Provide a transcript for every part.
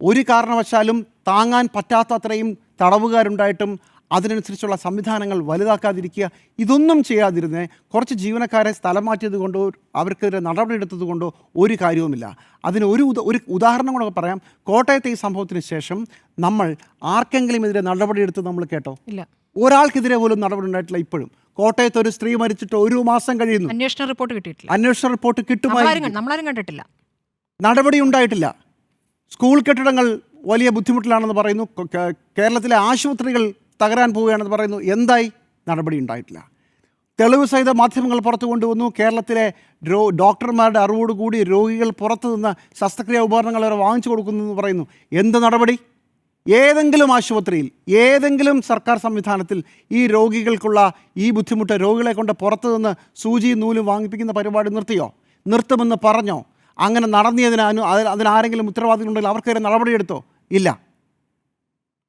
ഒരു കാരണവശാലും താങ്ങാൻ പറ്റാത്തത്രയും തടവുകാരുണ്ടായിട്ടും അതിനനുസരിച്ചുള്ള സംവിധാനങ്ങൾ വലുതാക്കാതിരിക്കുക, ഇതൊന്നും ചെയ്യാതിരുന്നേ കുറച്ച് ജീവനക്കാരെ സ്ഥലം മാറ്റിയത് കൊണ്ടോ അവർക്കെതിരെ നടപടിയെടുത്തത് കൊണ്ടോ ഒരു കാര്യവുമില്ല. അതിന് ഒരു ഉദാഹരണം കൂടെ പറയാം. കോട്ടയത്തെ ഈ സംഭവത്തിന് ശേഷം നമ്മൾ ആർക്കെങ്കിലും എതിരെ നടപടിയെടുത്ത് നമ്മൾ കേട്ടോ? ഇല്ല. ഒരാൾക്കെതിരെ പോലും നടപടി ഉണ്ടായിട്ടില്ല. ഇപ്പോഴും കോട്ടയത്ത് ഒരു സ്ത്രീ മരിച്ചിട്ട് 1 മാസം കഴിയുന്നു. അന്വേഷണ റിപ്പോർട്ട് കിട്ടിയിട്ടില്ല. അന്വേഷണ റിപ്പോർട്ട് കിട്ടുമായിരിക്കും. നമ്മളാരും കണ്ടിട്ടില്ല. നടപടി ഉണ്ടായിട്ടില്ല. സ്കൂൾ കെട്ടിടങ്ങൾ വലിയ ബുദ്ധിമുട്ടിലാണെന്ന് പറയുന്നു. കേരളത്തിലെ ആശുപത്രികൾ തകരാൻ പോവുകയാണെന്ന് പറയുന്നു. എന്തായി? നടപടി ഉണ്ടായിട്ടില്ല. തെളിവ് സഹിത മാധ്യമങ്ങൾ പുറത്തു കൊണ്ടുവന്നു. കേരളത്തിലെ ഡോക്ടർമാരുടെ അറിവോടുകൂടി രോഗികൾ പുറത്തു നിന്ന് ശസ്ത്രക്രിയാ ഉപകരണങ്ങൾ വരെ വാങ്ങിച്ചു കൊടുക്കുന്നു എന്ന് പറയുന്നു. എന്ത് നടപടി? ഏതെങ്കിലും ആശുപത്രിയിൽ, ഏതെങ്കിലും സർക്കാർ സംവിധാനത്തിൽ ഈ രോഗികൾക്കുള്ള ഈ ബുദ്ധിമുട്ട് രോഗികളെ കൊണ്ട് പുറത്തു നിന്ന് സൂചിയും നൂലും വാങ്ങിപ്പിക്കുന്ന പരിപാടി നിർത്തിയോ? നിർത്തുമെന്ന് പറഞ്ഞോ? അങ്ങനെ നടത്തിയതിന് അതിനാരെങ്കിലും ഉത്തരവാദികളുണ്ടെങ്കിൽ അവർക്കെതിരെ നടപടിയെടുത്തോ? ഇല്ല.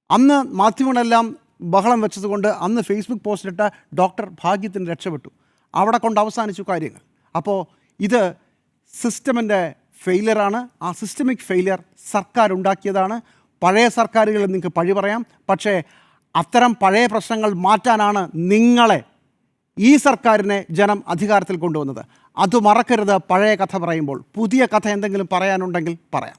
അന്ന് മാധ്യമങ്ങളെല്ലാം ബഹളം വെച്ചതുകൊണ്ട് അന്ന് ഫേസ്ബുക്ക് പോസ്റ്റിലിട്ട ഡോക്ടർ ഭാഗ്യത്തിന് രക്ഷപ്പെട്ടു. അവിടെ കൊണ്ട് അവസാനിച്ചു കാര്യങ്ങൾ. അപ്പോൾ ഇത് സിസ്റ്റമിൻ്റെ ഫെയിലിയറാണ്. ആ സിസ്റ്റമിക് ഫെയിലിയർ സർക്കാർ ഉണ്ടാക്കിയതാണ്. പഴയ സർക്കാരുകളിൽ നിങ്ങൾക്ക് പഴി പറയാം, പക്ഷേ അത്തരം പഴയ പ്രശ്നങ്ങൾ മാറ്റാനാണ് നിങ്ങളെ, ഈ സർക്കാരിനെ ജനം അധികാരത്തിൽ കൊണ്ടുവന്നത്. അത് മറക്കരുത്. പഴയ കഥ പറയുമ്പോൾ പുതിയ കഥ എന്തെങ്കിലും പറയാനുണ്ടെങ്കിൽ പറയാം.